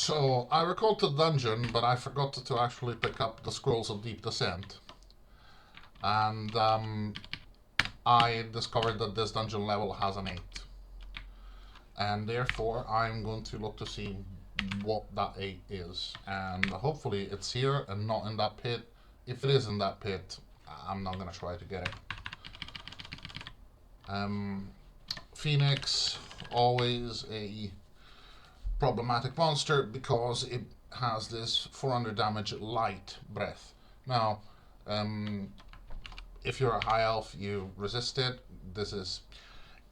So I recalled the dungeon, but I forgot to actually pick up the Scrolls of Deep Descent. And I discovered that this dungeon level has an 8. And therefore I'm going to look to see what that 8 is. And hopefully it's here and not in that pit. If it is in that pit, I'm not going to try to get it. Phoenix, always a problematic monster because it has this 400 damage light breath. Now, if you're a high elf, you resist it.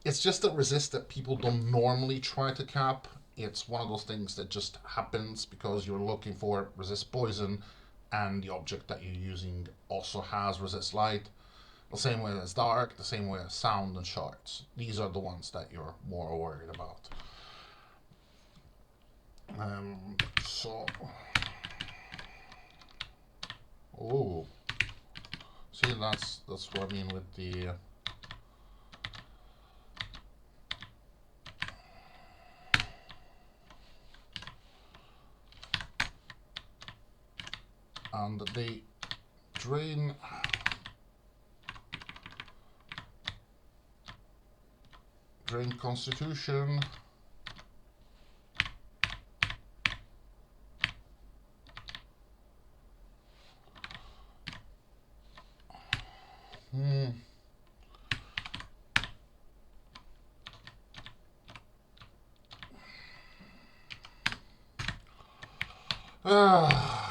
It's just a resist that people don't normally try to cap. It's one of those things that just happens because you're looking for resist poison, and the object that you're using also has resist light. The same way as dark, the same way as sound and shards. These are the ones that you're more worried about. Oh, see, that's what I mean with the. And they drain. Drain Constitution.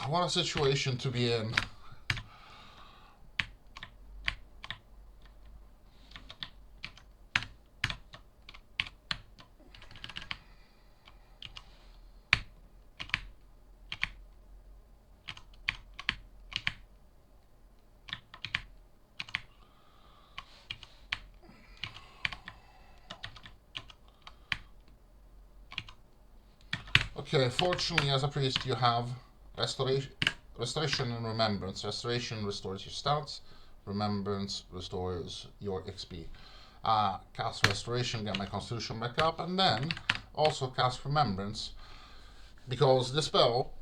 What a situation to be in. Okay, fortunately, as a priest, you have restoration and remembrance. Restoration restores your stats. Remembrance restores your XP. Cast restoration, get my constitution back up, and then also cast remembrance, because the spell,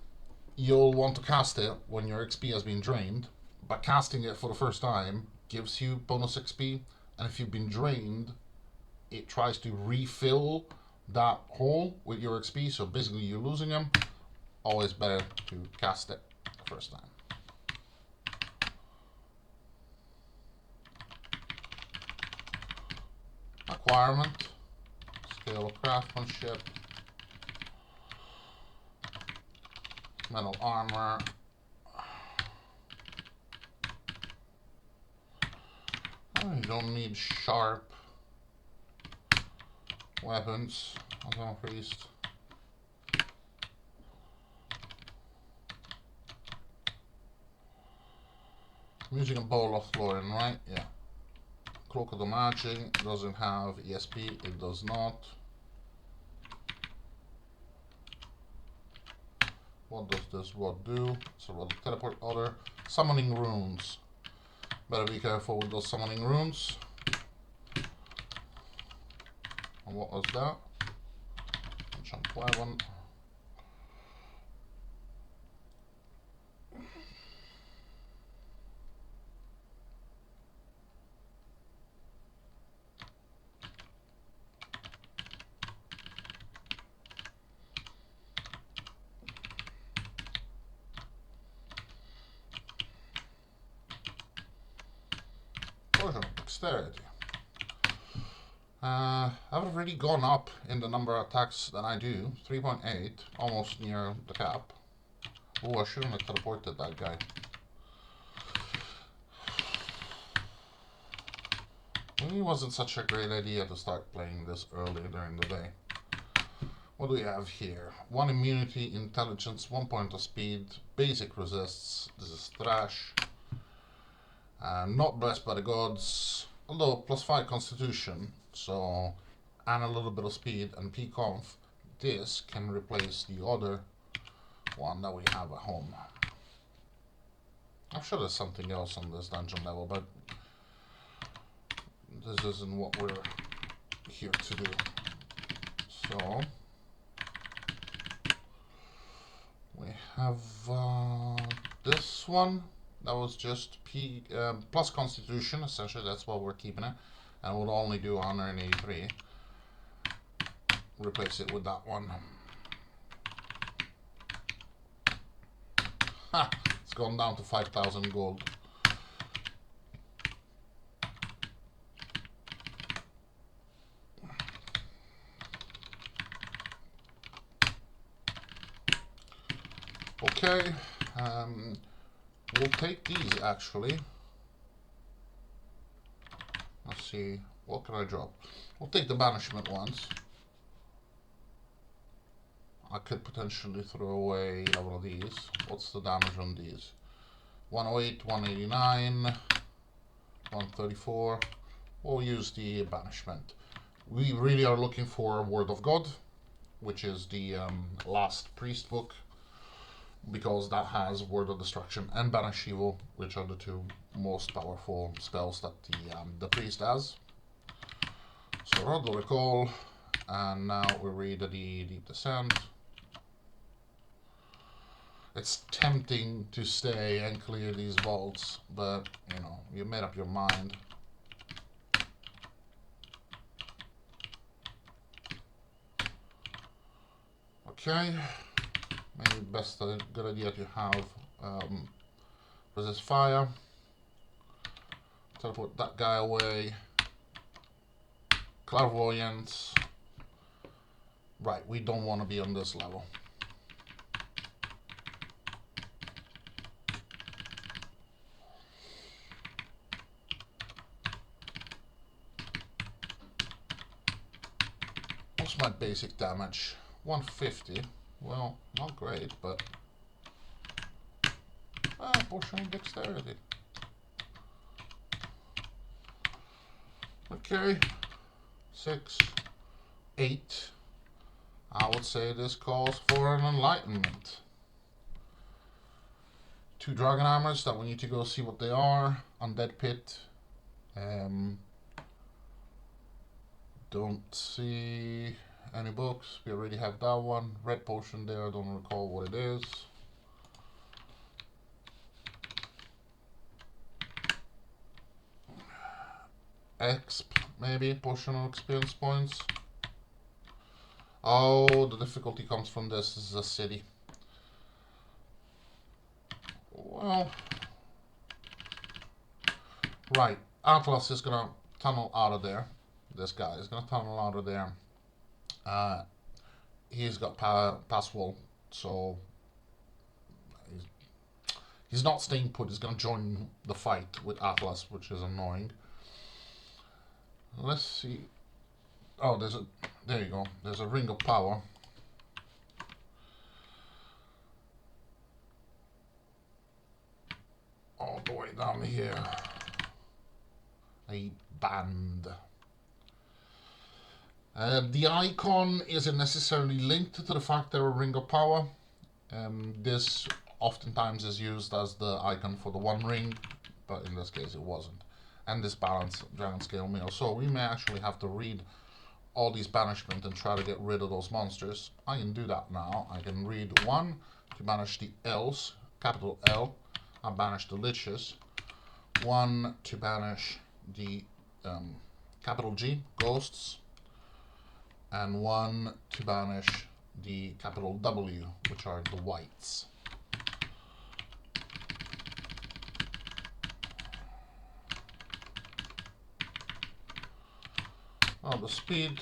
you'll want to cast it when your XP has been drained, but casting it for the first time gives you bonus XP, and if you've been drained, it tries to refill that hole with your XP, so basically you're losing them. Always better to cast it the first time. Acquirement, scale of craftsmanship, metal armor, you don't need sharp weapons as a priest. I'm using a bowl of Thorin, right? Yeah. Cloak of the Matching doesn't have ESP, it does not. What does this rod do? It's a rod of teleport order. Summoning runes. Better be careful with those summoning runes. And what was that? Enchant weapon. Dexterity. I've already gone up in the number of attacks that I do. 3.8, almost near the cap. Oh, I shouldn't have teleported that guy. Maybe it wasn't such a great idea to start playing this early during the day. What do we have here? 1 immunity, intelligence, 1 point of speed, basic resists. This is trash. Not blessed by the gods, although plus 5 constitution, so, and a little bit of speed and P-conf. This can replace the other one that we have at home. I'm sure there's something else on this dungeon level, but this isn't what we're here to do. So have this one. That was just P plus Constitution. Essentially, that's what we're keeping it, and we'll only do 183. Replace it with that one. Ha! It's gone down to 5,000 gold. Okay, we'll take these actually. Let's see, what can I drop? We'll take the banishment ones. I could potentially throw away one of these. What's the damage on these? 108, 189, 134. We'll use the banishment. We really are looking for Word of God, which is the last priest book, because that has Word of Destruction and Banish Evil, which are the two most powerful spells that the priest has. So Rod the Recall, and now we read the Deep Descent. It's tempting to stay and clear these vaults, but you know, you made up your mind. Okay, maybe best good idea to have resist fire. Teleport that guy away. Clairvoyance. Right, we don't want to be on this level. What's my basic damage? 150. Well, not great, but portion of dexterity. Okay, 6, 8. I would say this calls for an enlightenment. 2 dragon armors that we need to go see what they are. Undead Pit. Don't see any books. We already have that one. Red potion there. I don't recall what it is. Exp, maybe. Potion of experience points. Oh, the difficulty comes from this. This is a city. Well, right. Atlas is gonna tunnel out of there. This guy is gonna tunnel out of there. He's got pass wall, so he's not staying put. He's gonna join the fight with Atlas, which is annoying. Let's see. Oh, there you go. There's a ring of power. All the way down here. A band. The icon isn't necessarily linked to the fact they're a ring of power. This oftentimes is used as the icon for the one ring, but in this case it wasn't. And this balance dragon scale meal. So we may actually have to read all these banishment and try to get rid of those monsters. I can do that now. I can read 1 to banish the L's, capital L. I banish the liches. 1 to banish the capital G, ghosts. And 1 to banish the capital W, which are the whites. Oh, the speed.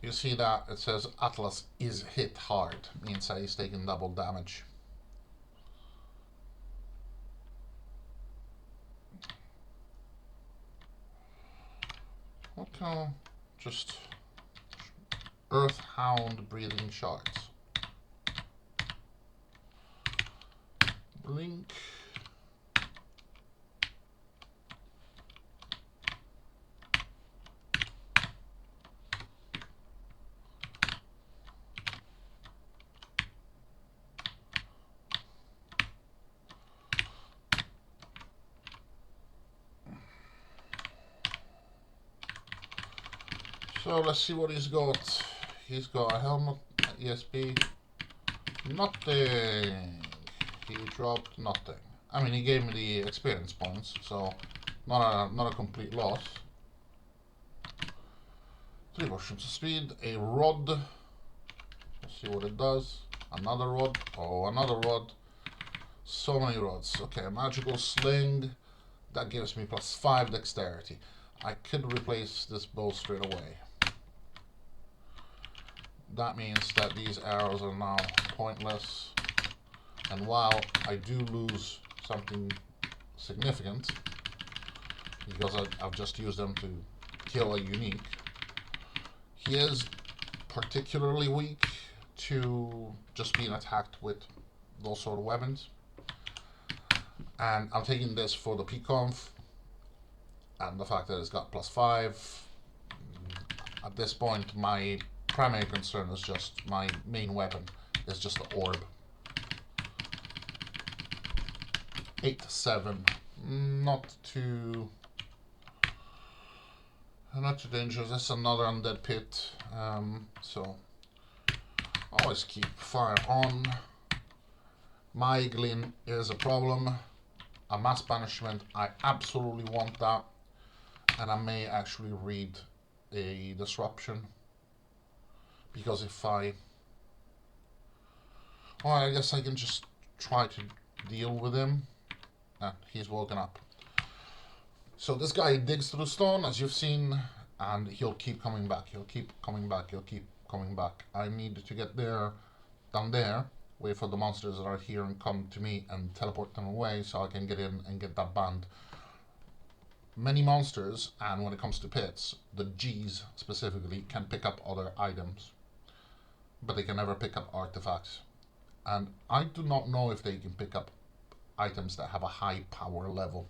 You see that it says Atlas is hit hard, means that he's taking double damage. Okay, just Earth Hound breathing shards. Blink. So let's see what he's got. He's got a helmet, ESP, nothing. He dropped nothing. I mean, he gave me the experience points, so not a complete loss. 3 potions of speed, a rod. Let's see what it does. Another rod. Oh, another rod. So many rods. Okay, magical sling. That gives me +5 dexterity. I could replace this bow straight away. That means that these arrows are now pointless. And while I do lose something significant, because I've just used them to kill a unique, he is particularly weak to just being attacked with those sort of weapons. And I'm taking this for the P-Conf and the fact that it's got +5. At this point, my primary concern is just my main weapon is just the orb. 8-7, not too dangerous. That's another undead pit, so always keep fire on. Maiglin is a problem. A mass banishment, I absolutely want that, and I may actually read a disruption, because if I guess I can just try to deal with him. He's woken up. So this guy digs through stone, as you've seen, and he'll keep coming back. He'll keep coming back. He'll keep coming back. I need to get there, down there, wait for the monsters that are here and come to me and teleport them away so I can get in and get that band. Many monsters, and when it comes to pits, the G's specifically, can pick up other items, but they can never pick up artifacts. And I do not know if they can pick up items that have a high power level.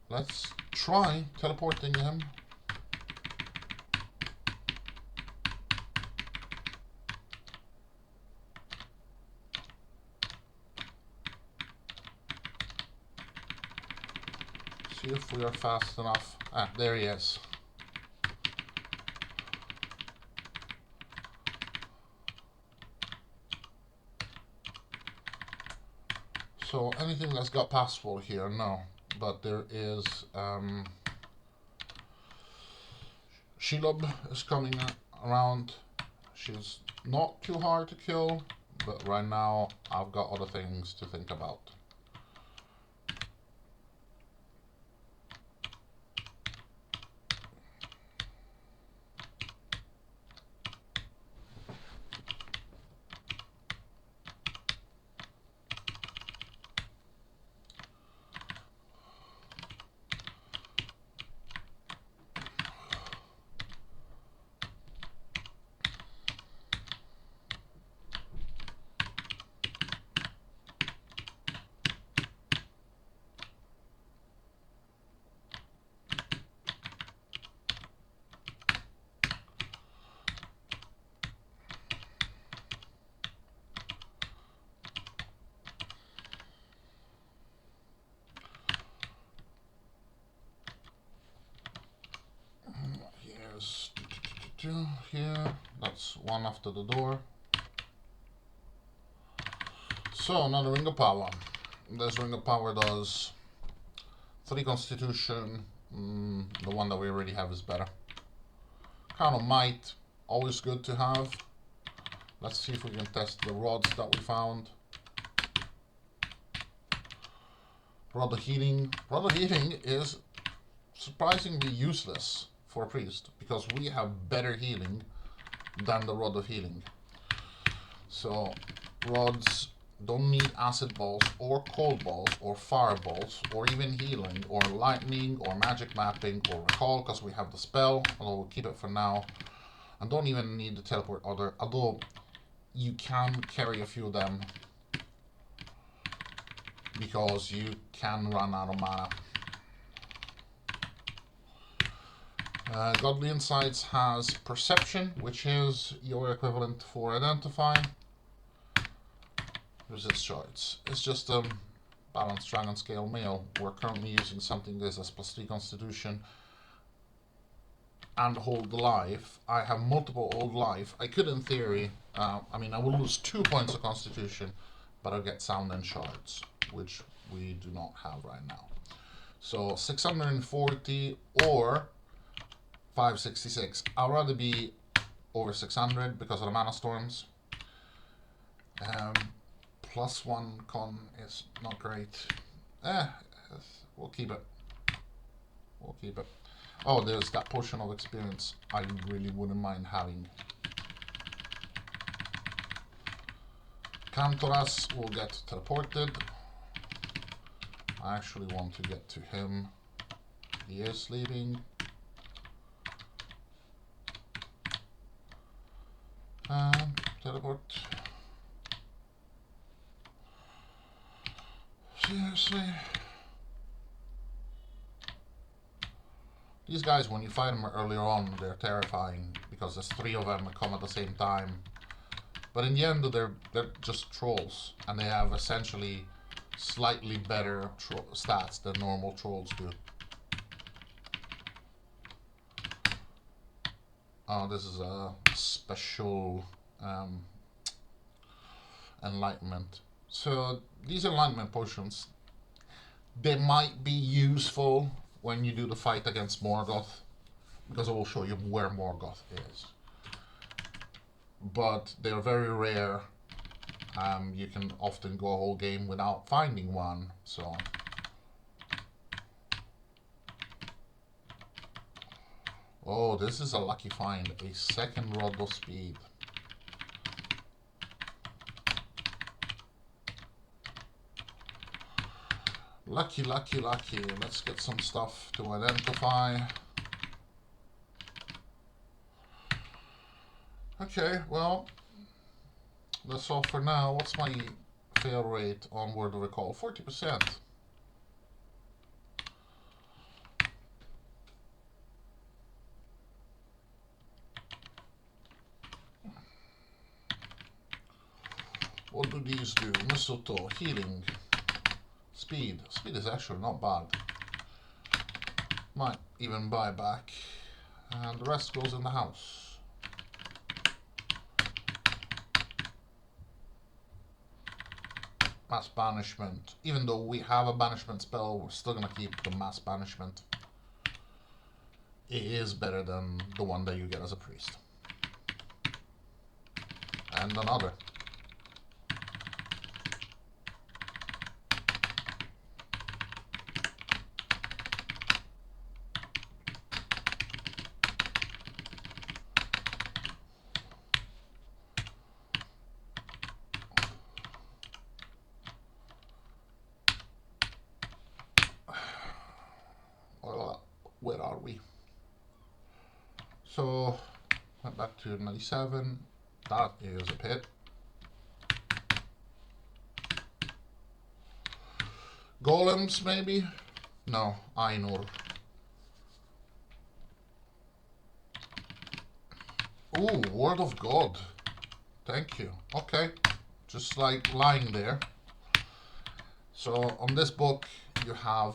Let's try teleporting him. See if we are fast enough. There he is. So anything that's got password here, no. But there is Shelob is coming around. She's not too hard to kill, but right now I've got other things to think about. Here, that's one after the door. So another ring of power. This ring of power does 3 constitution. The one that we already have is better. Crown of might, always good to have. Let's see if we can test the rods that we found. Rod of healing. Rod of healing is surprisingly useless for a priest, because we have better healing than the rod of healing. So rods don't need acid balls or cold balls or fireballs or even healing or lightning or magic mapping or recall, because we have the spell, although we'll keep it for now, and don't even need to teleport other, although you can carry a few of them because you can run out of mana. Godly Insights has Perception, which is your equivalent for Identify. Resist shards. It's just balanced dragon scale male. We're currently using something that is +3 constitution and hold life. I have multiple hold life. I could, in theory, I mean, I will lose 2 points of constitution, but I'll get sound and shards, which we do not have right now. So 640 or 566. I'd rather be over 600 because of the mana storms. +1 con is not great. We'll keep it. We'll keep it. Oh, there's that potion of experience I really wouldn't mind having. Kantoras will get teleported. I actually want to get to him. He is leaving. Teleport. Seriously? These guys, when you fight them earlier on, they're terrifying because there's 3 of them that come at the same time. But in the end, they're just trolls, and they have essentially slightly better stats than normal trolls do. Oh, this is a special enlightenment. So these enlightenment potions, they might be useful when you do the fight against Morgoth, because I will show you where Morgoth is. But they're very rare. You can often go a whole game without finding one, so... Oh, this is a lucky find. A 2nd rod of speed. Lucky, lucky, lucky. Let's get some stuff to identify. Okay, well, that's all for now. What's my fail rate on Word of Recall? 40%. What do these do? Mistletoe, healing, speed. Speed is actually not bad. Might even buy back. And the rest goes in the house. Mass banishment. Even though we have a banishment spell, we're still gonna keep the mass banishment. It is better than the one that you get as a priest. And another. Where are we? So, went back to 97. That is a pit. Golems, maybe? No, Ainur. Ooh, Word of God. Thank you. Okay. Just like lying there. So, on this book, you have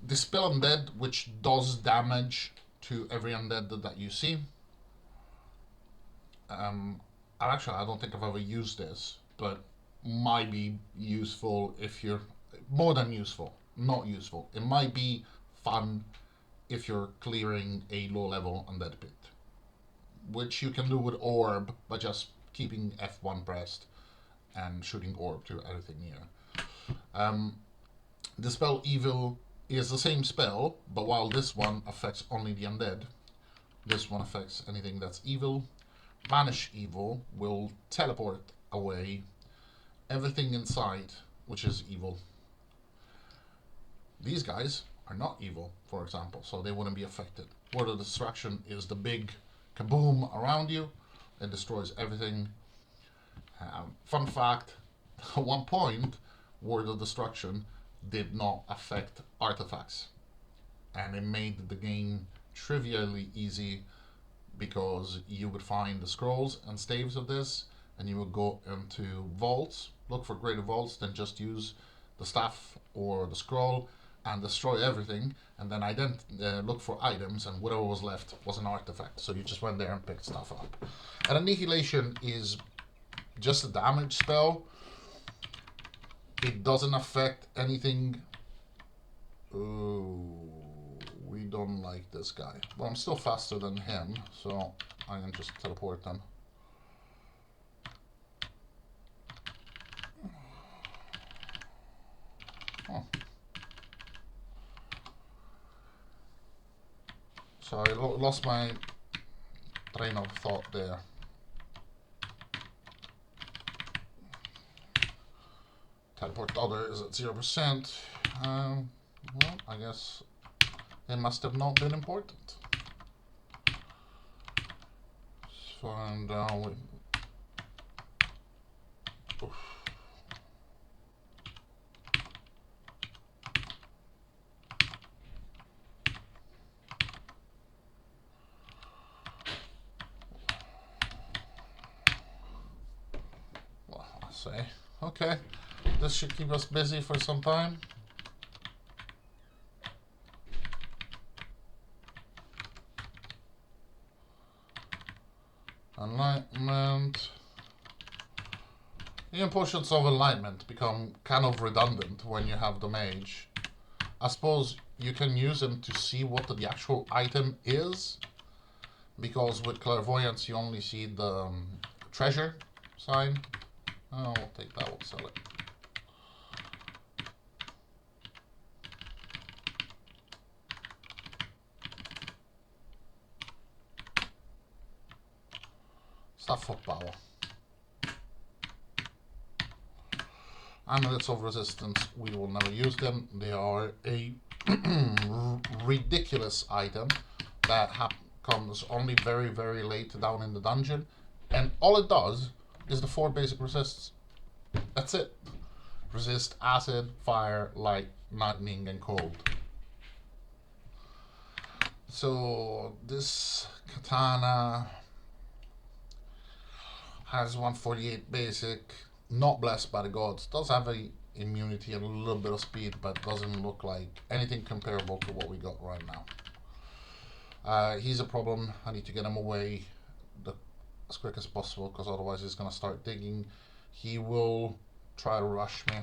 Dispel Undead, which does damage to every undead that you see. Actually, I don't think I've ever used this, but might be useful if you're... More than useful, not useful. It might be fun if you're clearing a low-level undead pit, which you can do with Orb by just keeping F1 pressed and shooting Orb to everything near. Dispel Evil is the same spell, but while this one affects only the undead, this one affects anything that's evil. Banish Evil will teleport away everything inside which is evil. These guys are not evil, for example, so they wouldn't be affected. Word of Destruction is the big kaboom around you. It destroys everything. Fun fact, at one point, Word of Destruction did not affect artifacts, and it made the game trivially easy because you would find the scrolls and staves of this and you will go into vaults, look for greater vaults, then just use the staff or the scroll and destroy everything, and then look for items, and whatever was left was an artifact. So you just went there and picked stuff up. And Annihilation is just a damage spell. It doesn't affect anything. Ooh, we don't like this guy. Well, I'm still faster than him, so I can just teleport them. Oh. So I lost my train of thought there. Teleport others at 0%. Well, I guess it must have not been important. So, and oof. Well, I'll say. Okay, this should keep us busy for some time. Enlightenment. Even potions of enlightenment become kind of redundant when you have the mage. I suppose you can use them to see what the actual item is, because with clairvoyance you only see the treasure sign. Oh, we'll take that, we'll sell it. Stuff of power. Amulets of resistance, we will never use them. They are a ridiculous item that comes only very, very late down in the dungeon. And all it does is the 4 basic resists. That's it. Resist acid, fire, light, lightning, and cold. So this katana has 148 basic, not blessed by the gods. Does have a immunity and a little bit of speed, but doesn't look like anything comparable to what we got right now. He's a problem. I need to get him away as quick as possible, because otherwise he's going to start digging. He will try to rush me.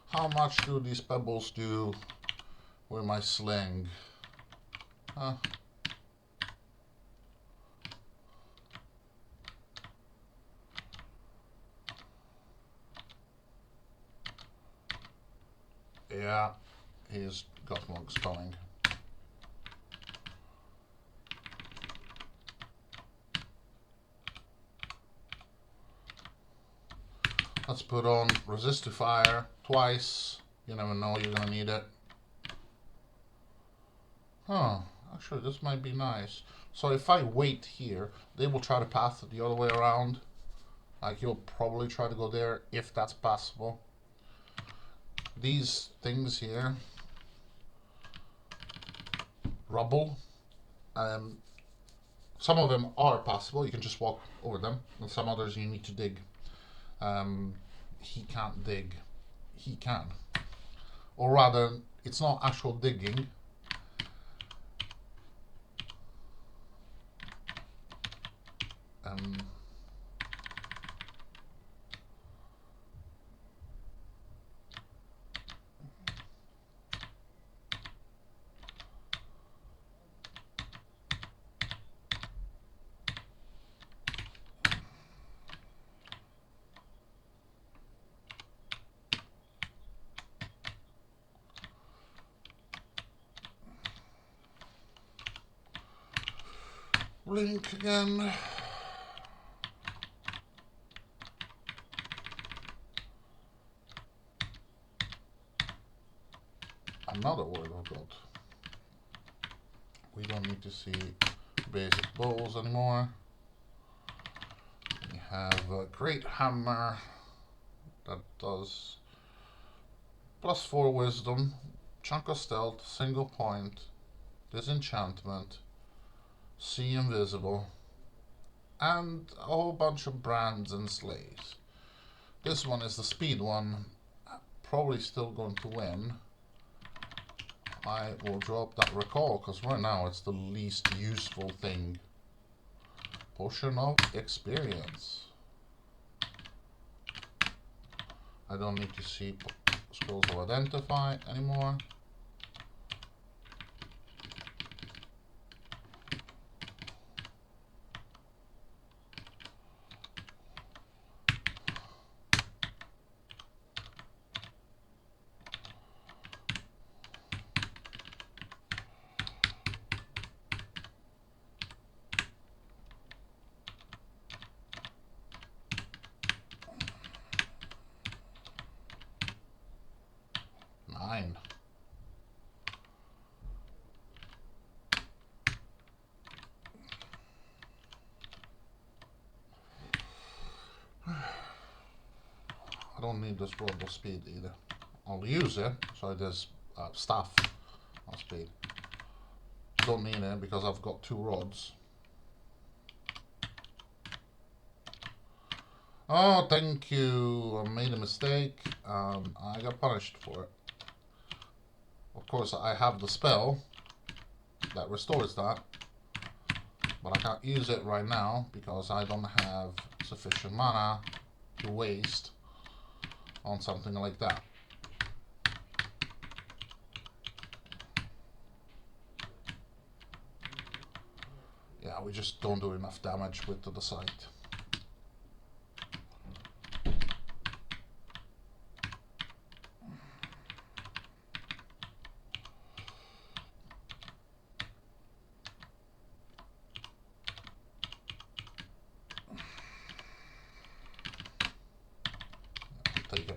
How much do these pebbles do with my sling? Yeah, he's got monks coming. Let's put on resist to fire twice. You never know, you're gonna need it. Huh, actually this might be nice. So if I wait here, they will try to pass it the other way around. Like, he'll probably try to go there if that's possible. These things here, rubble, some of them are possible, you can just walk over them, and some others you need to dig. He can't dig. He can. Or rather, it's not actual digging. Blink again. Another word of God. We don't need to see basic bowls anymore. We have a great hammer. That does +4 wisdom, chunk of stealth, single point, disenchantment, see invisible, and a whole bunch of brands and slays. This one is the speed one. Probably still going to win. I will drop that recall because right now it's the least useful thing. Potion of experience. I don't need to see scrolls of identify anymore. Nine. I don't need this roll of speed either. I'll use it, so there's staff on speed. Don't need it because I've got 2 rods. Oh, thank you. I made a mistake and I got punished for it. Of course, I have the spell that restores that, but I can't use it right now because I don't have sufficient mana to waste on something like that. Yeah, we just don't do enough damage with the site. Taken.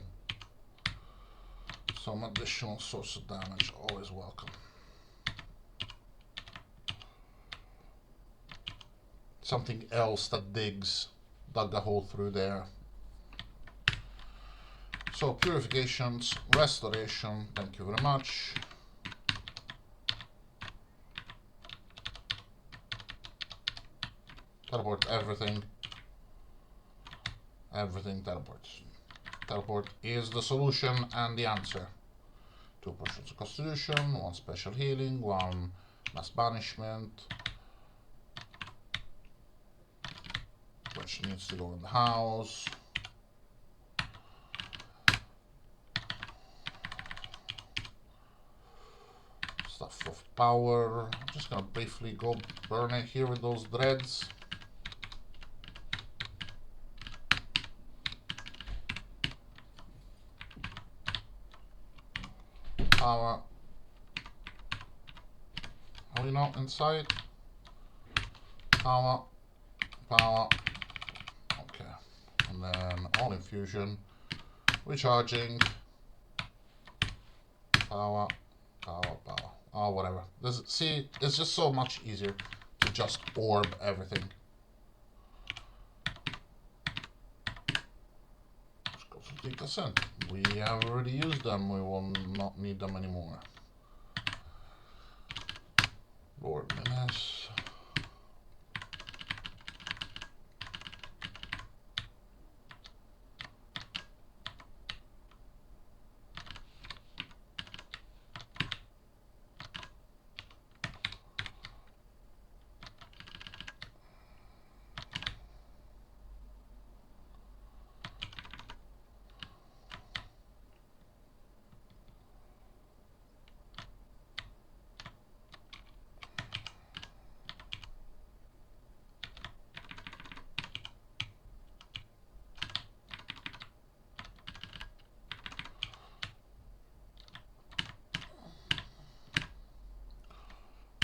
Some additional source of damage, always welcome. Something else that dug a hole through there. So purifications, restoration, thank you very much. Teleport everything. Everything teleports. Teleport is the solution and the answer. 2 potions of constitution, 1 special healing, 1 mass banishment, which needs to go in the house. Stuff of power. I'm just gonna briefly go burn it here with those dreads. Power. Are we not inside? Power. Power. Okay. And then all infusion. Recharging. Power. Power. Power. Oh, whatever. See, it's just so much easier to just orb everything. Let's go to 3%. We have already used them. We will not need them anymore. Lord Menace.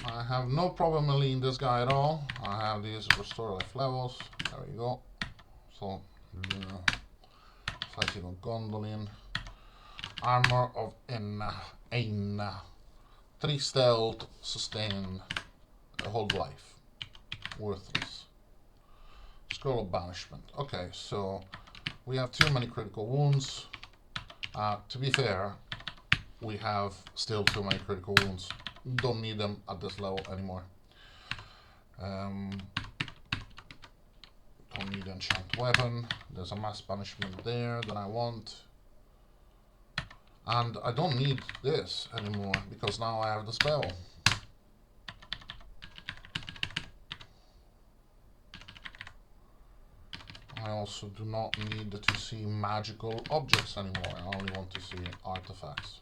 I have no problem leading this guy at all. I have these restore life levels. There we go. So, fighting on Gondolin. Armor of Aina. 3 stealth, sustain, hold life. Worthless. Scroll of banishment. Okay, so We have too many critical wounds. To be fair, we have still too many critical wounds. Don't need them at this level anymore. Don't need enchant weapon. There's a mass banishment there that I want. And I don't need this anymore because now I have the spell. I also do not need to see magical objects anymore. I only want to see artifacts.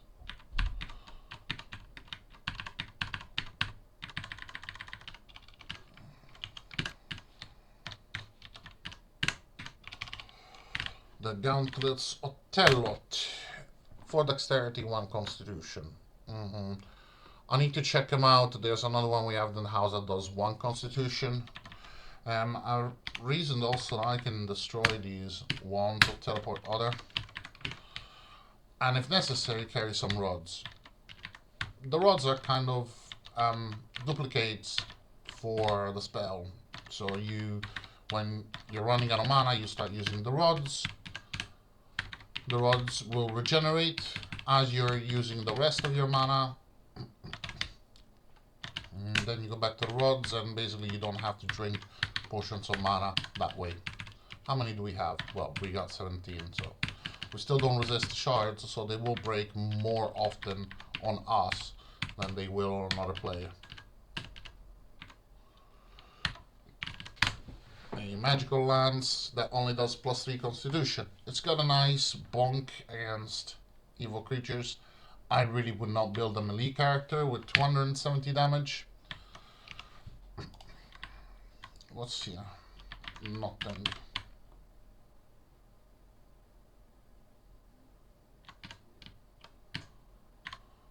The Gauntlets Otellot. 4 dexterity, 1 constitution. I need to check them out. There's another one we have in the house that does 1 constitution. A reason also that I can destroy these wands or teleport other. And if necessary, carry some rods. The rods are kind of duplicates for the spell. So when you're running out of mana, you start using the rods. The rods will regenerate as you're using the rest of your mana. And then you go back to the rods, and basically you don't have to drink potions of mana that way. How many do we have? Well, we got 17, so we still don't resist shards, so they will break more often on us than they will on another player. A magical lance that only does +3 constitution. It's got a nice bonk against evil creatures. I really would not build a melee character with 270 damage. What's here? Nothing.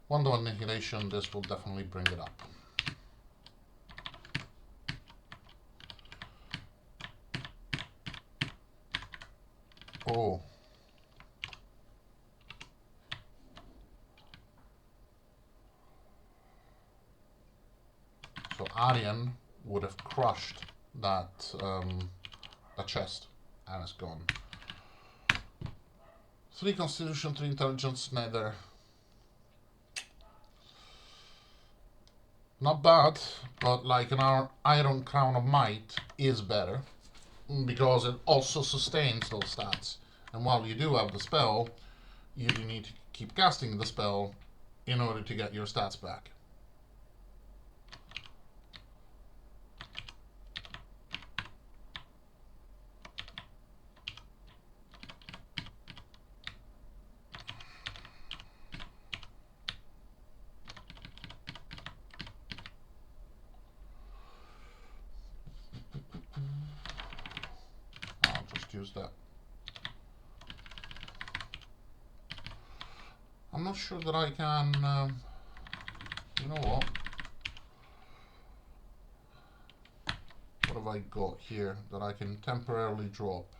Wonder Annihilation, this will definitely bring it up. Oh. So Aryan would have crushed that chest, and it's gone. 3 constitution, 3 intelligence, nether. Not bad, but like an Iron Crown of Might is better because it also sustains those stats. And while you do have the spell, you do need to keep casting the spell in order to get your stats back. I'll just use that. I'm not sure that I can, you know what? What have I got here that I can temporarily drop?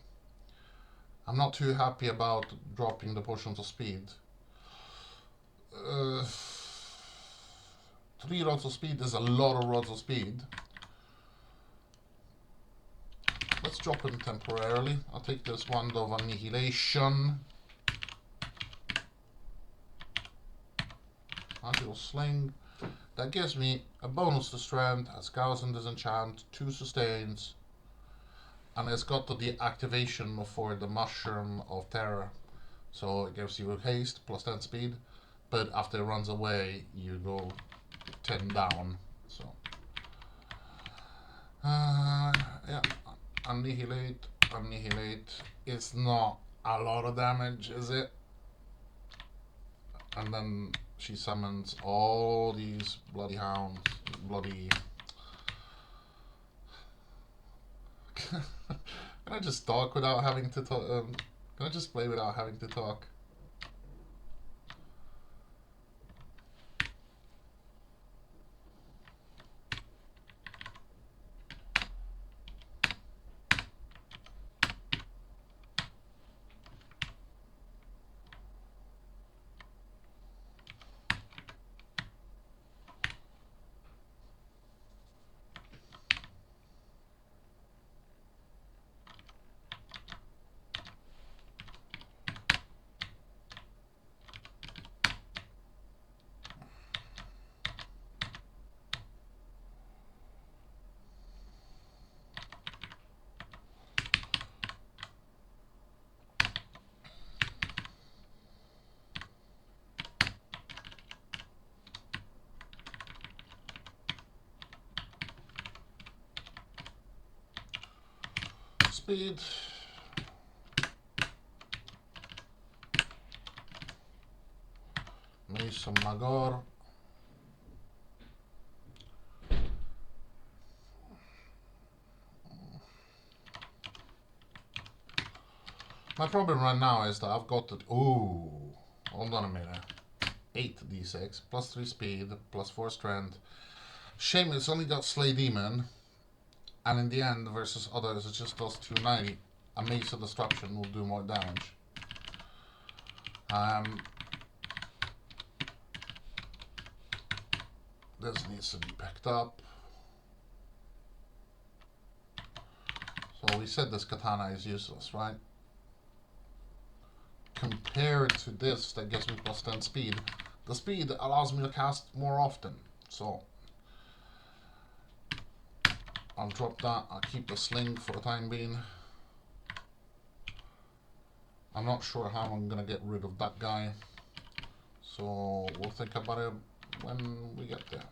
I'm not too happy about dropping the potions of speed. 3 rods of speed is a lot of rods of speed. Let's drop them temporarily. I'll take this Wand of Annihilation. Magical Sling. That gives me a bonus to strength, a scours and disenchant, 2 sustains, and it's got the activation for the Mushroom of Terror. So it gives you haste plus 10 speed, but after it runs away, you go 10 down. So, yeah, annihilate. It's not a lot of damage, is it? And then she summons all these bloody hounds, bloody... Can I just talk without having to talk? Can I just play without having to talk? speed. Mason Magor. My problem right now is that I've got it. Ooh, hold on a minute. 8d6 plus 3 speed plus 4 strength. Shame it's only got Slay Demon, and in the end versus others it just does 290. A Mace of Destruction will do more damage. This needs to be picked up. So we said this katana is useless, right? Compared to this that gives me plus 10 speed, the speed allows me to cast more often. So I'll drop that. I'll keep the sling for the time being. I'm not sure how I'm gonna get rid of that guy, so we'll think about it when we get there.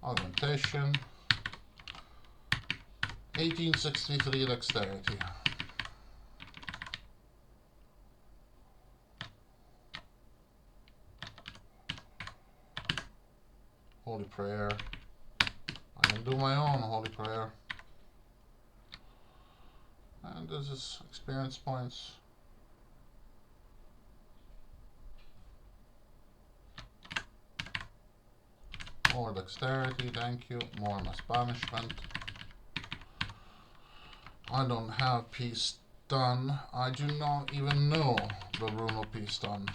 Augmentation. 1863 dexterity. Holy Prayer. I can do my own Holy Prayer. And this is experience points. More dexterity, thank you. More mass banishment. I don't have peace done. I do not even know the rune of peace done.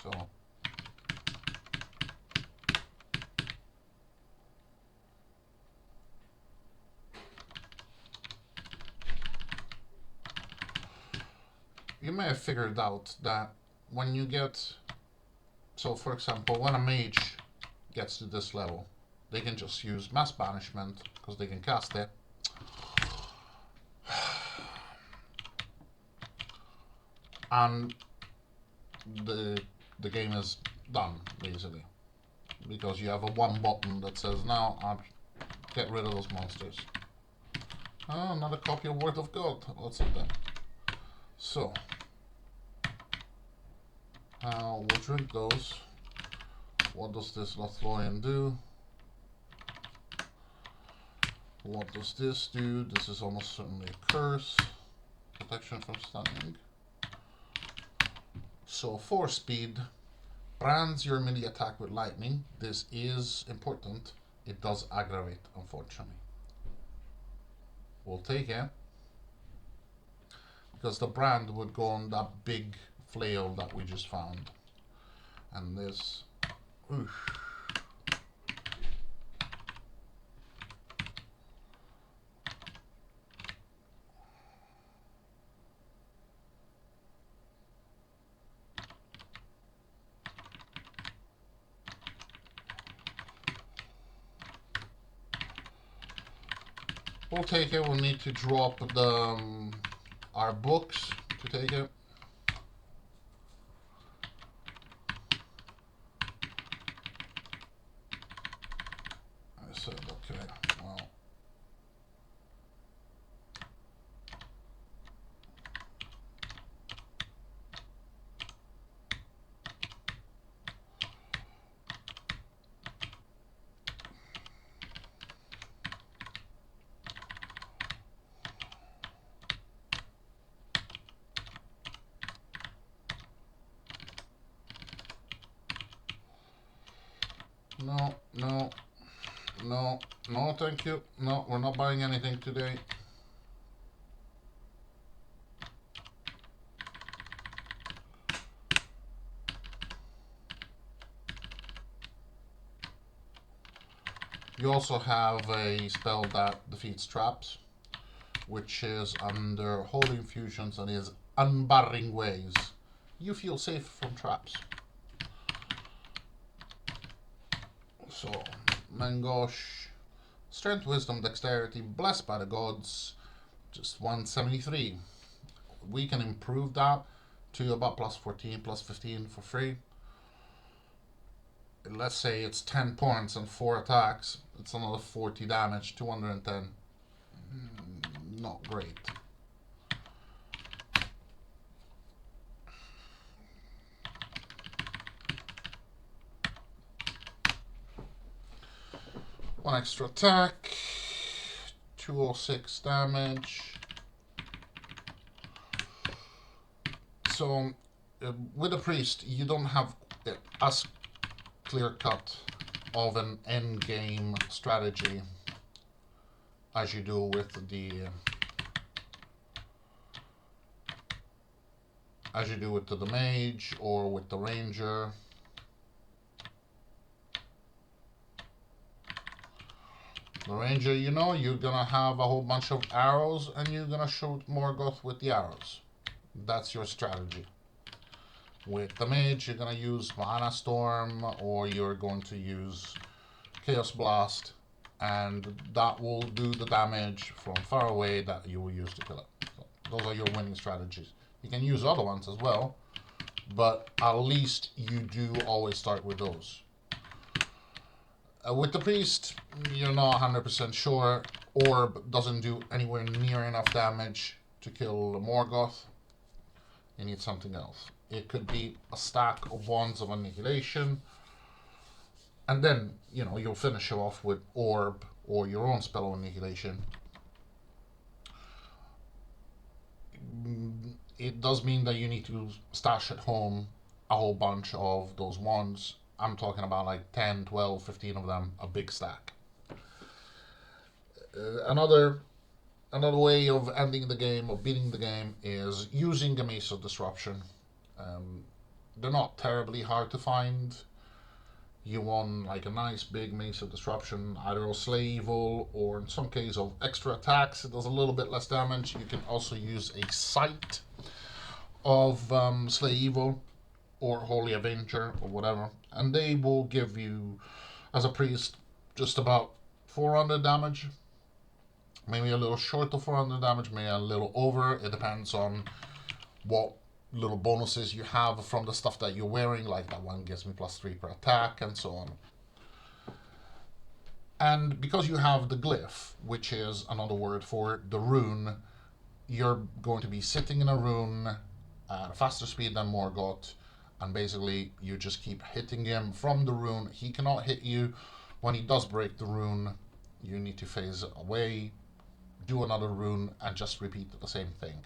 So you may have figured out that when you get, so for example, when a mage gets to this level, they can just use mass banishment because they can cast it. And the game is done, basically. Because you have a one button that says, now I'll get rid of those monsters. Oh, another copy of Word of God. Lots of them. So, we'll drink those. What does this Lothlorien do? What does this do? This is almost certainly a curse. Protection from stunning. So 4 speed, brands your melee attack with lightning. This is important. It does aggravate, unfortunately. We'll take it. Because the brand would go on that big flail that we just found. And this, oof. We'll take it. We'll need to drop the our books to take it. I said, okay, well. No, no, no, no, thank you. No, we're not buying anything today. You also have a spell that defeats traps, which is under Holy Infusions and is Unbarring Ways. You feel safe from traps. So, Mangosh, Strength, Wisdom, Dexterity, Blessed by the Gods, just 173. We can improve that to about plus 14, plus 15 for free. Let's say it's 10 points and 4 attacks. It's another 40 damage, 210. Not great. One extra attack, 206 damage. So with a priest, you don't have as clear cut of an end game strategy as you do with the mage or with the ranger. The ranger, you know, you're gonna have a whole bunch of arrows and you're gonna shoot Morgoth with the arrows. That's your strategy. With the mage, you're gonna use Mana Storm or you're going to use Chaos Blast, and that will do the damage from far away that you will use to kill it. So those are your winning strategies. You can use other ones as well, but at least you do always start with those. With the priest, you're not 100% sure. Orb doesn't do anywhere near enough damage to kill Morgoth. You need something else. It could be a stack of Wands of Annihilation, and then, you know, you'll finish it off with Orb or your own spell of Annihilation. It does mean that you need to stash at home a whole bunch of those wands. I'm talking about like 10, 12, 15 of them, a big stack. Another way of ending the game, or beating the game, is using a Mace of Disruption. They're not terribly hard to find. You want like a nice big Mace of Disruption, either of Slay Evil, or in some case of extra attacks. It does a little bit less damage. You can also use a Sight of Slay Evil, or Holy Avenger, or whatever. And they will give you, as a priest, just about 400 damage. Maybe a little short of 400 damage, maybe a little over. It depends on what little bonuses you have from the stuff that you're wearing, like that one gives me +3 per attack, and so on. And because you have the glyph, which is another word for the rune, you're going to be sitting in a rune at a faster speed than Morgoth, and basically you just keep hitting him from the rune. He cannot hit you. When he does break the rune, you need to phase away, do another rune, and just repeat the same thing.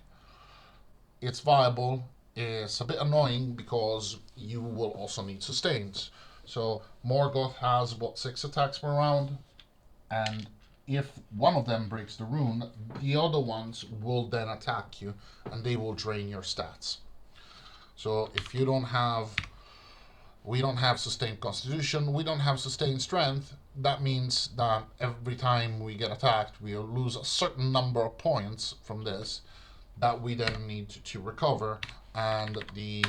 It's viable. It's a bit annoying because you will also need sustains. So Morgoth has, 6 attacks per round, and if one of them breaks the rune, the other ones will then attack you, and they will drain your stats. So if we don't have sustained constitution, we don't have sustained strength, that means that every time we get attacked, we'll lose a certain number of points from this that we then need to recover, and the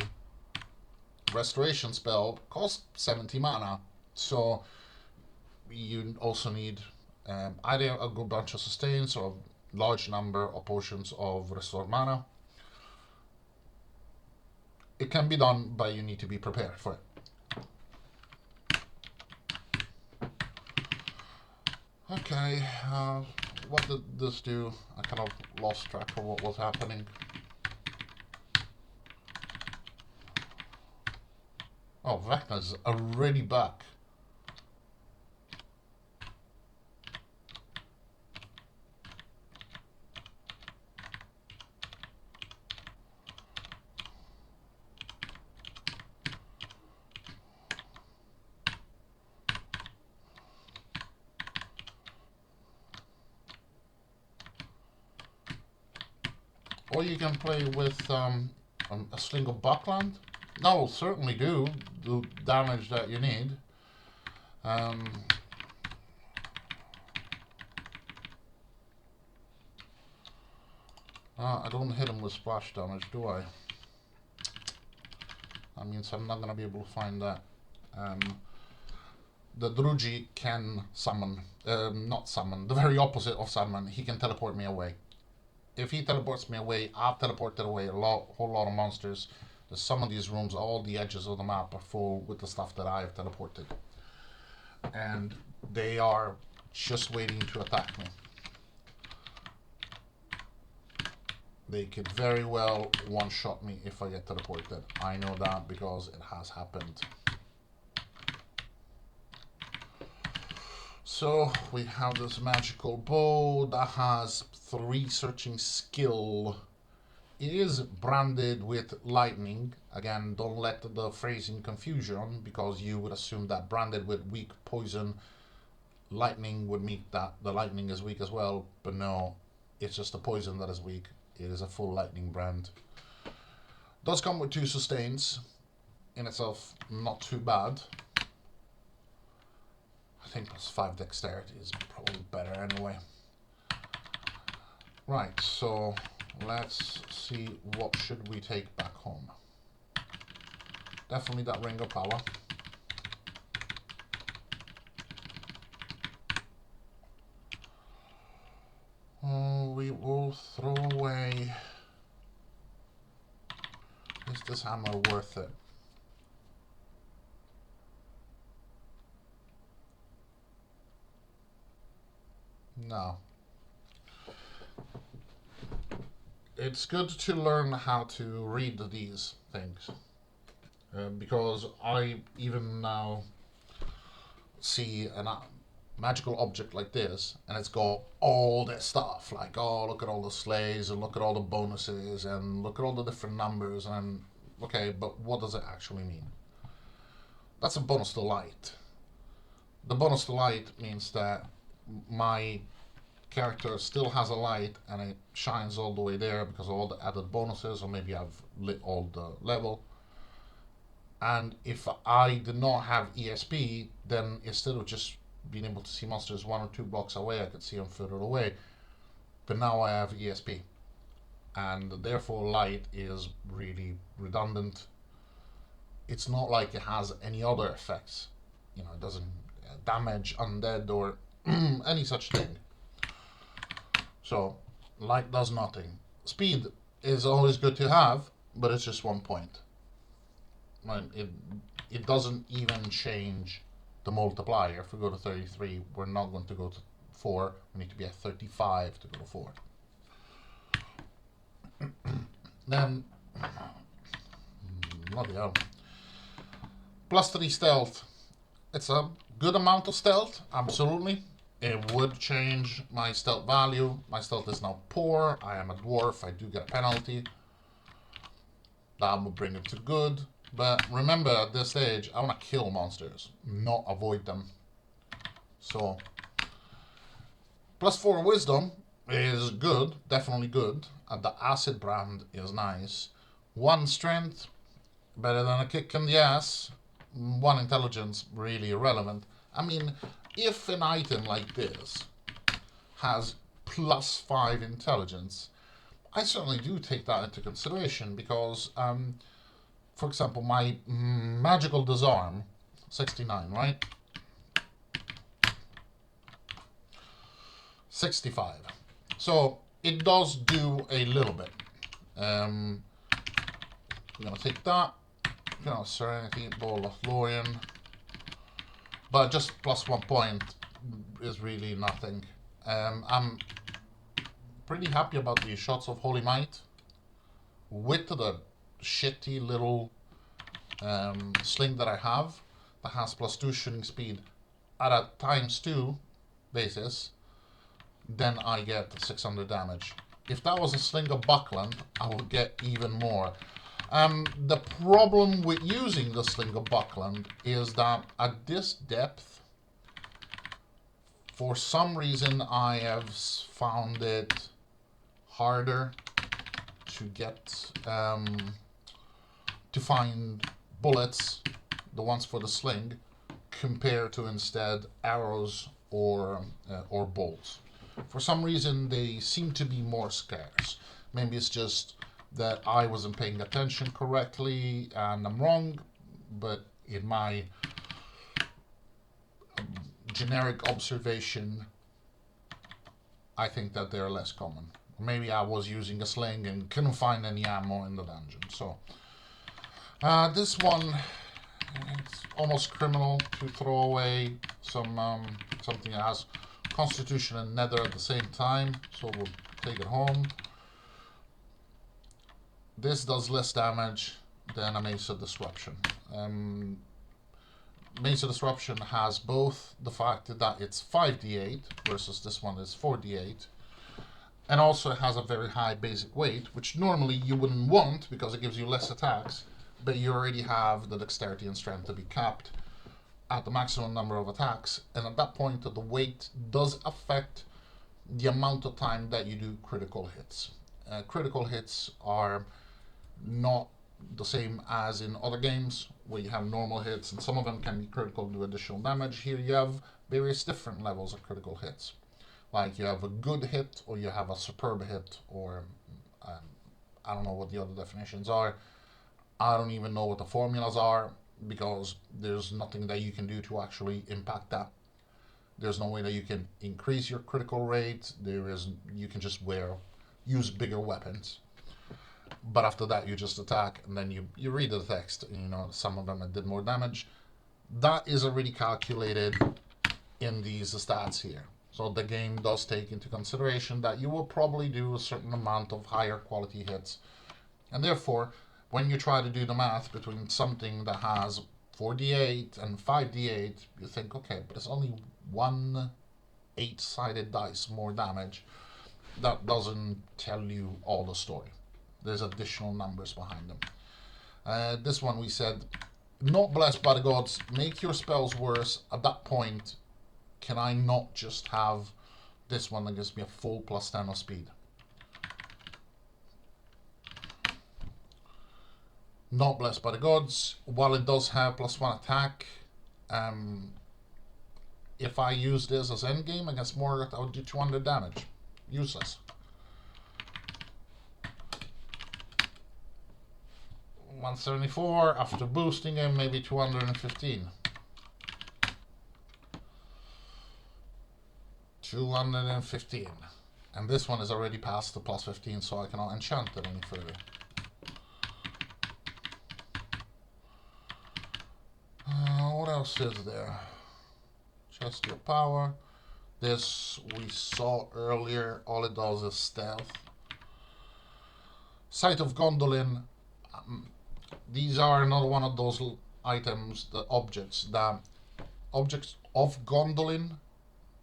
restoration spell costs 70 mana. So you also need either a good bunch of sustains or a large number of potions of restored mana. It can be done, but you need to be prepared for it. Okay, what did this do? I kind of lost track of what was happening. Oh, Vecna's already back. Or you can play with a sling of Buckland. That will certainly do the damage that you need. I don't hit him with splash damage, do I? That means I'm not going to be able to find that. The Druji can summon, not summon, the very opposite of summon. He can teleport me away. If he teleports me away, I've teleported away a whole lot of monsters Some of these rooms, all the edges of the map are full with the stuff that I have teleported. And they are just waiting to attack me. They could very well one-shot me if I get teleported. I know that because it has happened. So we have this magical bow that has 3 searching skill. It is branded with lightning. Again, don't let the phrasing confuse you, because you would assume that branded with weak poison, lightning would mean that the lightning is weak as well, but no, it's just the poison that is weak. It is a full lightning brand. Does come with 2 sustains. In itself, not too bad. I think +5 dexterity is probably better anyway. Right, so let's see, what should we take back home? Definitely that ring of power. We will throw away. Is this hammer worth it? No. It's good to learn how to read these things. Because I even now see a magical object like this, and it's got all this stuff, like, oh, look at all the slays, and look at all the bonuses, and look at all the different numbers, and I'm, okay, but what does it actually mean? That's a bonus to light. The bonus to light means that my character still has a light, and it shines all the way there because of all the added bonuses, or maybe I've lit all the level. And if I did not have ESP, then instead of just being able to see monsters 1 or 2 blocks away, I could see them further away. But now I have ESP, and therefore light is really redundant. It's not like it has any other effects. You know, it doesn't damage undead or any such thing. So light does nothing. Speed is always good to have, but it's just 1 point. Right? It doesn't even change the multiplier. If we go to 33, we're not going to go to 4. We need to be at 35 to go to 4. Then, bloody hell. +3 stealth. It's a good amount of stealth, absolutely. It would change my stealth value. My stealth is now poor. I am a dwarf. I do get a penalty. That would bring it to good. But remember, at this stage, I want to kill monsters, not avoid them. So, +4 wisdom is good, definitely good. The acid brand is nice. 1 strength, better than a kick in the ass. 1 intelligence, really irrelevant. I mean, if an item like this has +5 intelligence, I certainly do take that into consideration because, for example, my magical disarm, 69, right? 65. So it does do a little bit. I'm gonna take that. Serenity, Ball of Lorien. But just +1 point is really nothing. I'm pretty happy about the shots of Holy Might with the shitty little sling that I have that has +2 shooting speed at a ×2 basis. Then I get 600 damage. If that was a Sling of Buckland, I would get even more. The problem with using the Sling of Buckland is that at this depth, for some reason I have found it harder to get to find bullets, the ones for the sling, compared to instead arrows or bolts. For some reason they seem to be more scarce. Maybe it's just that I wasn't paying attention correctly and I'm wrong, but in my generic observation, I think that they're less common. Maybe I was using a sling and couldn't find any ammo in the dungeon. So This one, it's almost criminal to throw away something that has Constitution and Nether at the same time, so we'll take it home. This does less damage than a Mace of Disruption. Mace of Disruption has both the fact that it's 5d8 versus this one is 4d8, and also it has a very high basic weight, which normally you wouldn't want because it gives you less attacks, but you already have the dexterity and strength to be capped at the maximum number of attacks, and at that point the weight does affect the amount of time that you do critical hits. Critical hits are not the same as in other games where you have normal hits and some of them can be critical, do additional damage. Here you have various different levels of critical hits. Like you have a good hit or you have a superb hit, or I don't know what the other definitions are. I don't even know what the formulas are because there's nothing that you can do to actually impact that. There's no way that you can increase your critical rate. You can just use bigger weapons. But after that you just attack and then you read the text and, you know, some of them did more damage. That is already calculated in these stats here. So the game does take into consideration that you will probably do a certain amount of higher quality hits. And therefore, when you try to do the math between something that has 4d8 and 5d8, you think, okay, but it's only one 8-sided dice more damage. That doesn't tell you all the story. There's additional numbers behind them. This one we said, not blessed by the gods, make your spells worse. At that point, can I not just have this one that gives me a full +10 of speed? Not blessed by the gods, while it does have +1 attack, if I use this as endgame against Morgoth, I would do 200 damage. Useless. 174, after boosting him, maybe 215. 215. And this one is already past the +15, so I cannot enchant it any further. What else is there? Just your power. This we saw earlier, all it does is stealth. Sight of Gondolin. These are another one of those items, the objects of Gondolin,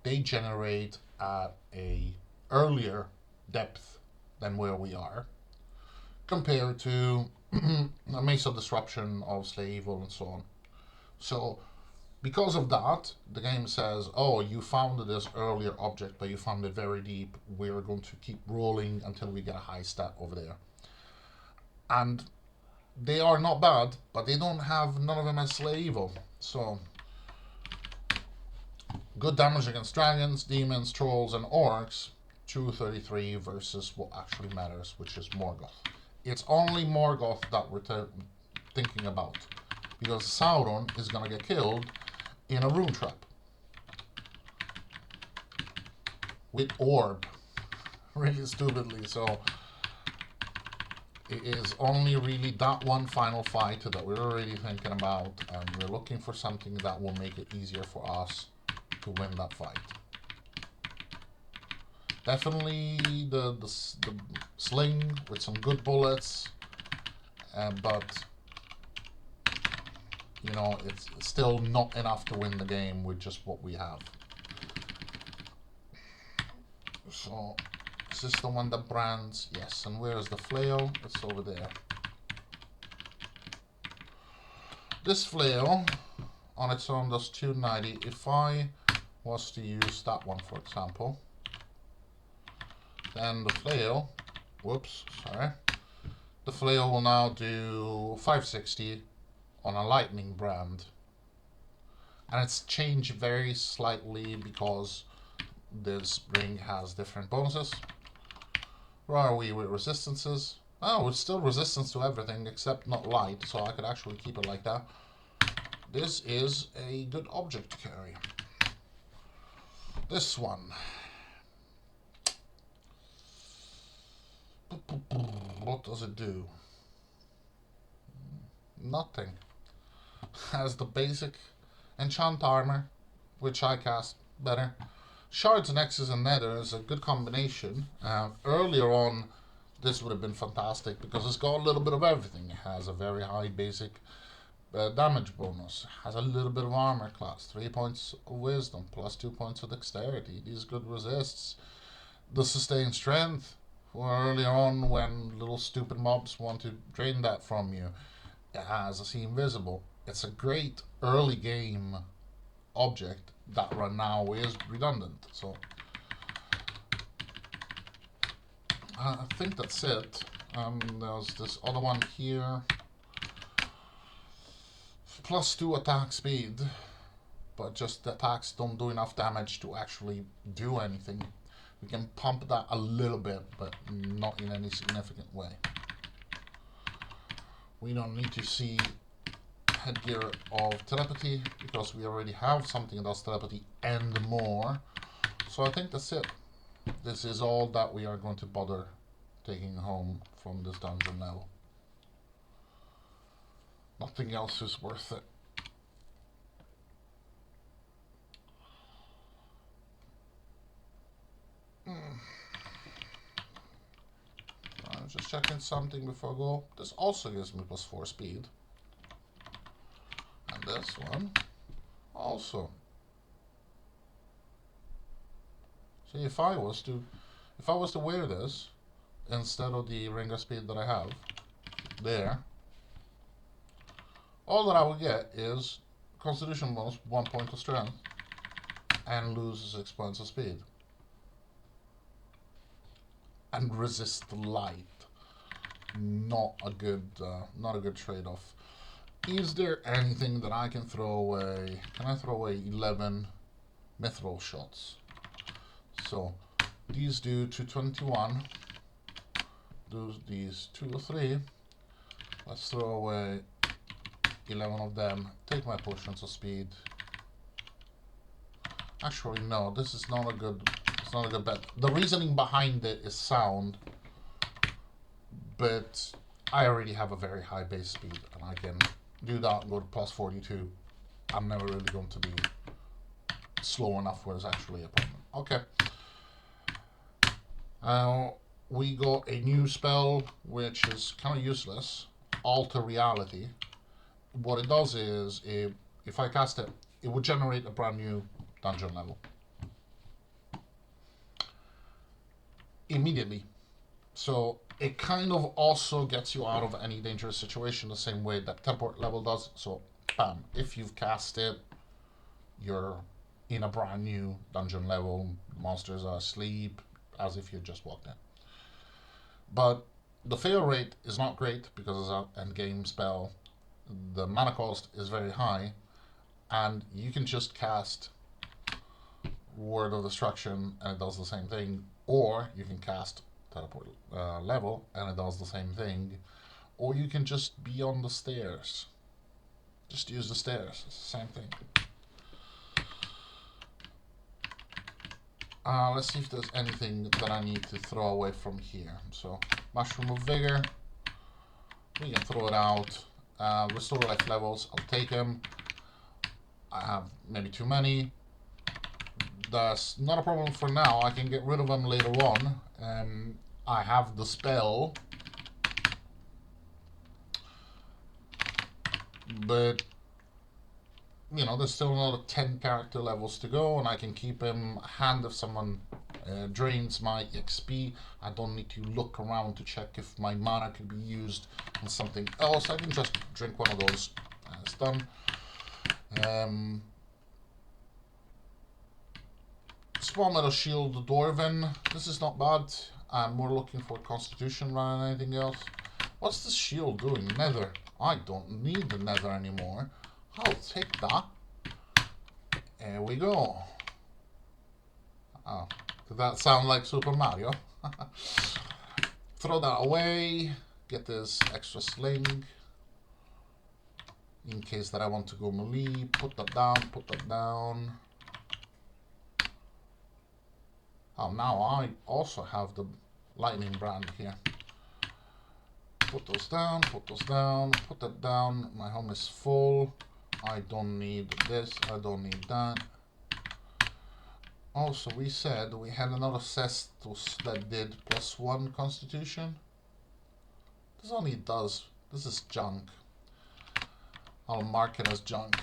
they generate at a earlier depth than where we are, compared to a Mace of Disruption, of Slay Evil, and so on. So, because of that, the game says, oh, you found this earlier object, but you found it very deep. We're going to keep rolling until we get a high stat over there. And they are not bad, but they don't have, none of them as Slay Evil. So, good damage against dragons, demons, trolls, and orcs. 233 versus what actually matters, which is Morgoth. It's only Morgoth that we're thinking about, because Sauron is gonna get killed in a rune trap with orb, really stupidly. So it is only really that one final fight that we're already thinking about, and we're looking for something that will make it easier for us to win that fight. Definitely the sling with some good bullets, but you know, it's still not enough to win the game with just what we have. So, is this the one that brands? Yes, and where is the flail? It's over there. This flail on its own does 290. If I was to use that one, for example, then the flail, whoops, sorry, the flail will now do 560 on a lightning brand, and it's changed very slightly because this ring has different bonuses. Where are we with resistances? Oh, it's still resistance to everything except not light, so I could actually keep it like that. This is a good object to carry. This one, what does it do? Nothing. Has the basic enchant armor, which I cast better. Shards, Nexus, and Nether is a good combination. Earlier on, this would have been fantastic because it's got a little bit of everything. It has a very high basic damage bonus, has a little bit of armor class, 3 points of wisdom, plus 2 points of dexterity. These good resists. The sustained strength for earlier on when little stupid mobs want to drain that from you. It has a see invisible. It's a great early game object that right now is redundant. So I think that's it. There's this other one here. Plus 2 attack speed, but just the attacks don't do enough damage to actually do anything. We can pump that a little bit, but not in any significant way. We don't need to see headgear of telepathy because we already have something that does telepathy and more. So I think that's it. This is all that we are going to bother taking home from this dungeon level. Nothing else is worth it. I'm just checking something before I go. This also gives me plus 4 speed. And this one also. See, if I was to wear this instead of the ring of speed that I have there, all that I would get is constitution bonus, 1 point of strength, and lose 6 points of speed. And resist light. Not a good trade-off. Is there anything that I can throw away? Can I throw away 11 mithril shots? So these do 221. Do these 2 or 3. Let's throw away 11 of them. Take my potions of speed. Actually, no. This is not a good. It's not a good bet. The reasoning behind it is sound, but I already have a very high base speed, and I can do that and go to plus 42. I'm never really going to be slow enough where it's actually a problem. Okay. We got a new spell, which is kind of useless. Alter Reality. What it does is, if I cast it, it would generate a brand new dungeon level. Immediately. So it kind of also gets you out of any dangerous situation the same way that teleport level does. So bam, if you've cast it, you're in a brand new dungeon level. Monsters are asleep, as if you just walked in. But the fail rate is not great because it's an end game spell. The mana cost is very high, and you can just cast Word of Destruction and it does the same thing, or you can cast Teleport level and it does the same thing, or you can just be on the stairs. Just use the stairs, it's the same thing. Let's see if there's anything that I need to throw away from here. So, Mushroom of Vigor, we can throw it out. Restore life levels, I'll take them. I have maybe too many. That's not a problem for now. I can get rid of them later on. I have the spell, but you know, there's still another 10 character levels to go, and I can keep him hand if someone drains my XP. I don't need to look around to check if my mana could be used on something else. I can just drink one of those and it's done. Small Metal Shield Dwarven. This is not bad. I'm more looking for Constitution rather than anything else. What's this shield doing? Nether. I don't need the nether anymore. I'll take that. There we go. Oh, did that sound like Super Mario? Throw that away. Get this extra sling. In case that I want to go melee. Put that down, put that down. Oh, now I also have the lightning brand here. Put those down, put those down, put that down. My home is full. I don't need this, I don't need that. Also, we said we had another cestus that did +1 constitution. This only does, this is junk. I'll mark it as junk.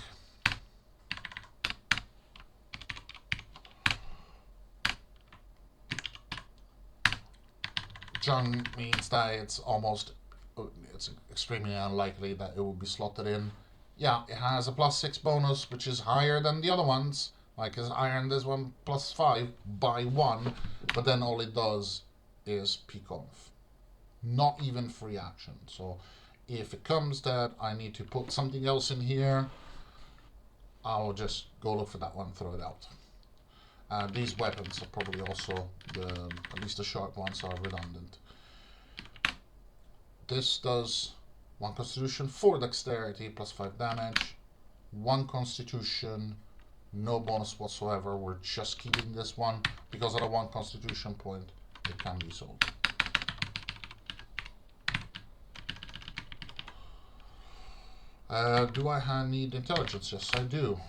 Junk means that it's extremely unlikely that it will be slotted in. Yeah, it has a +6 bonus, which is higher than the other ones. Like it's iron, this one +5 by 1, but then all it does is pconf. Not even free action. So if it comes that I need to put something else in here, I'll just go look for that one, throw it out. These weapons are probably also, at least the sharp ones are redundant. This does 1 constitution, 4 dexterity, +5 damage, 1 constitution, no bonus whatsoever. We're just keeping this one because of the 1 constitution point. It can be sold. Do I need intelligence? Yes, I do.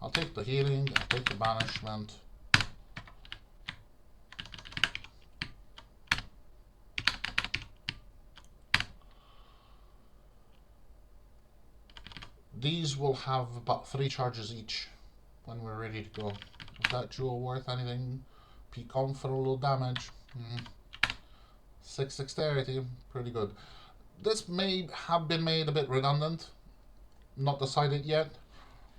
I'll take the healing, I'll take the banishment. These will have about 3 charges each when we're ready to go. Is that jewel worth anything? Pconf for a little damage. 6 dexterity, pretty good. This may have been made a bit redundant. Not decided yet.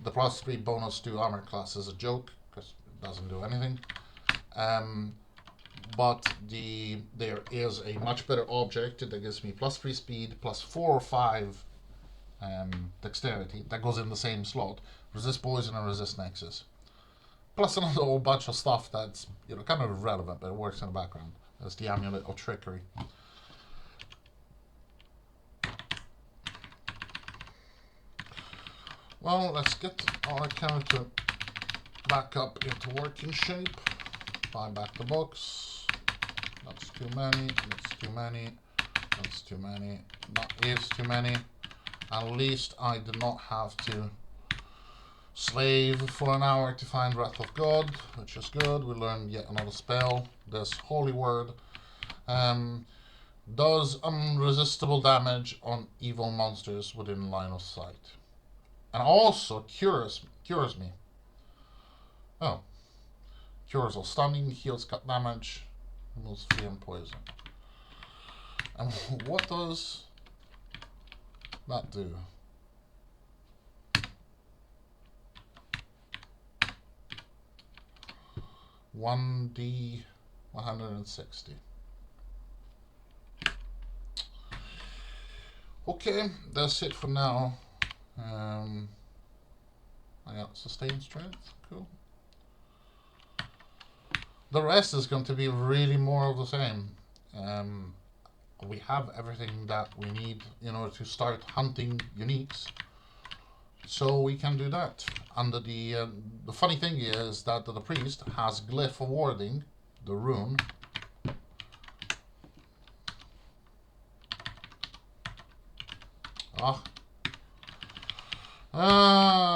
The +3 bonus to armor class is a joke because it doesn't do anything. But there is a much better object that gives me +3 speed, +4 or 5 dexterity that goes in the same slot. Resist poison and resist nexus. Plus another whole bunch of stuff that's kind of irrelevant, but it works in the background. That's the amulet of trickery. Well, let's get our character back up into working shape. Buy back the books. That's too many. That's too many. That's too many. That is too many. At least I did not have to slave for an hour to find Wrath of God, which is good. We learned yet another spell. This Holy Word does unresistible damage on evil monsters within line of sight. And also cures me. Oh. Cures all stunning, heals cut damage, removes fear and poison. And what does that do? $1d 160. Okay, that's it for now. I got sustained strength, cool. The rest is going to be really more of the same. We have everything that we need in order to start hunting uniques, so we can do that. Under the funny thing is that the priest has glyph of warding, the rune.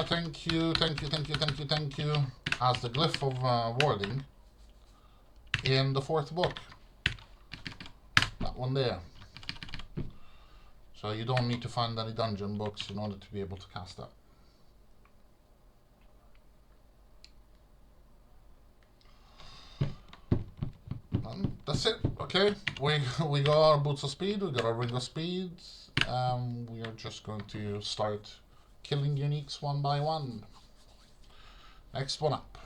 Thank you. Has the glyph of warding in the 4th book. That one there. So you don't need to find any dungeon books in order to be able to cast that. And that's it. Okay, we got our boots of speed, we got our ring of speed. We are just going to start killing uniques one by one. Next one up.